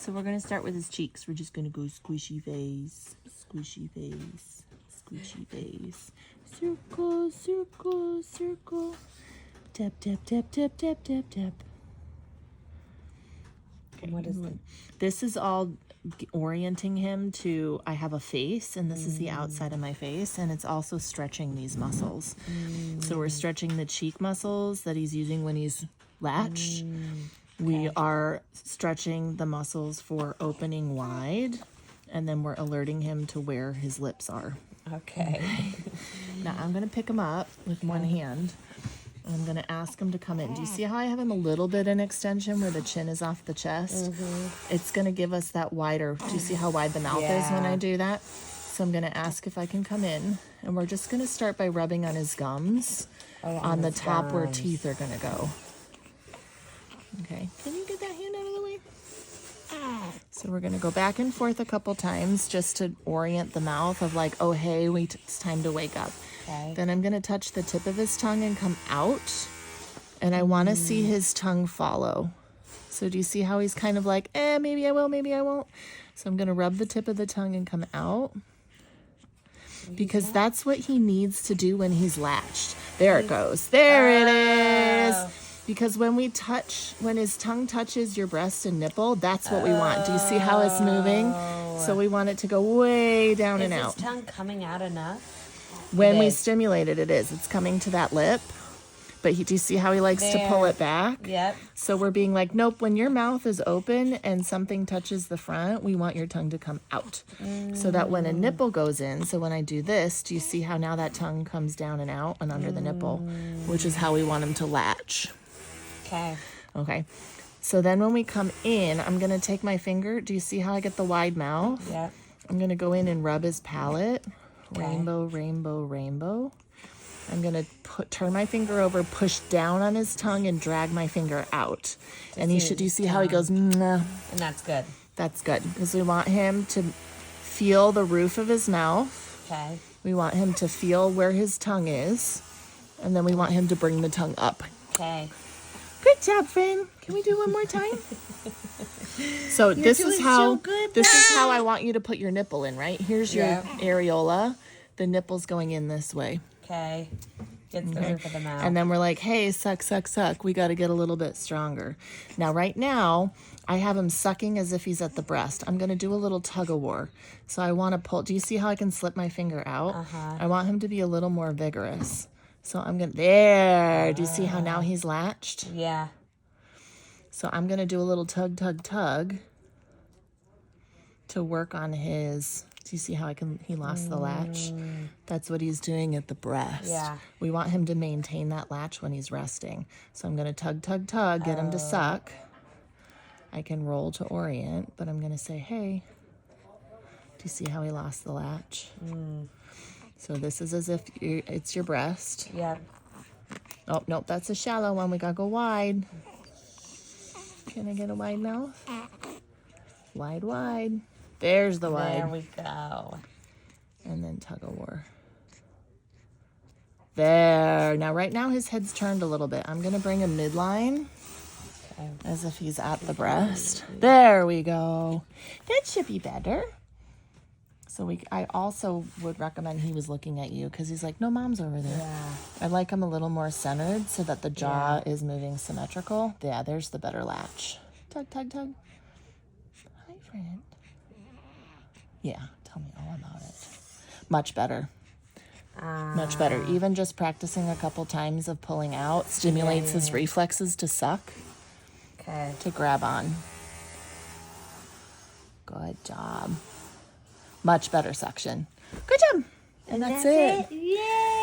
So we're going to start with his cheeks. We're just going to go squishy face, squishy face, squishy face. Circle, circle, circle. Tap, tap, tap, tap, tap, tap, tap. And what is it? This is all orienting him to, I have a face, and this is the outside of my face, and it's also stretching these muscles. So we're stretching the cheek muscles that he's using when he's latched. We are stretching the muscles for opening wide, and then we're alerting him to where his lips are. Okay. Now I'm going to pick him up with one hand. I'm going to ask him to come in. Do you see how I have him a little bit in extension where the chin is off the chest? It's going to give us that wider. Do you see how wide the mouth is when I do that? So I'm going to ask if I can come in. And we're just going to start by rubbing on his gums on the top where teeth are going to go. Okay. Can you get that hand out of the way? So we're going to go back and forth a couple times just to orient the mouth of like, oh, hey, it's time to wake up. Okay. Then I'm going to touch the tip of his tongue and come out. And I want to see his tongue follow. So do you see how he's kind of like, maybe I will, maybe I won't. So I'm going to rub the tip of the tongue and come out. Because that's what he needs to do when he's latched. There it goes. There it is. Because when his tongue touches your breast and nipple, that's what we want. Do you see how it's moving? So we want it to go way down and out. Is his tongue coming out enough? When we stimulate it, it is. It's coming to that lip. But do you see how he likes to pull it back? Yep. So we're being like, nope, when your mouth is open and something touches the front, we want your tongue to come out. So that when a nipple goes in, so when I do this, do you see how now that tongue comes down and out and under the nipple, which is how we want him to latch. Okay. Okay. So then when we come in, I'm going to take my finger. Do you see how I get the wide mouth? Yep. I'm going to go in and rub his palate. Rainbow, rainbow, rainbow. I'm going to turn my finger over, push down on his tongue, and drag my finger out. And do you see how he goes, Mwah. And that's good. That's good. Because we want him to feel the roof of his mouth. Okay. We want him to feel where his tongue is. And then we want him to bring the tongue up. Okay. Good job, friend. Can we do one more time? So this is how I want you to put your nipple in, right? Here's your areola. The nipple's going in this way. Okay. Gets the roof of the mouth. And then we're like, hey, suck, suck, suck. We got to get a little bit stronger. Now, right now, I have him sucking as if he's at the breast. I'm going to do a little tug of war. So I want to pull. Do you see how I can slip my finger out? I want him to be a little more vigorous. So I'm going to, there. Do you see how now he's latched? Yeah. So I'm going to do a little tug, tug, tug to work on his, do you see how he lost the latch? That's what he's doing at the breast. Yeah. We want him to maintain that latch when he's resting. So I'm going to tug, tug, tug, get him to suck. I can roll to orient, but I'm going to say, hey, do you see how he lost the latch? So this is as if it's your breast. Yep. Oh, nope, that's a shallow one. We got to go wide. Can I get a wide mouth? Wide, wide. There's the wide. There we go. And then tug of war. There. Now, right now, his head's turned a little bit. I'm going to bring a midline as if he's at the breast. There we go. That should be better. So I also would recommend he was looking at you because he's like, no, mom's over there. Yeah. I like him a little more centered so that the jaw is moving symmetrical. Yeah, there's the better latch. Tug, tug, tug. Hi, friend. Yeah, tell me all about it. Much better. Much better. Even just practicing a couple times of pulling out stimulates his reflexes to suck, to grab on. Good job. Much better suction. Good job. And that's it. Yay!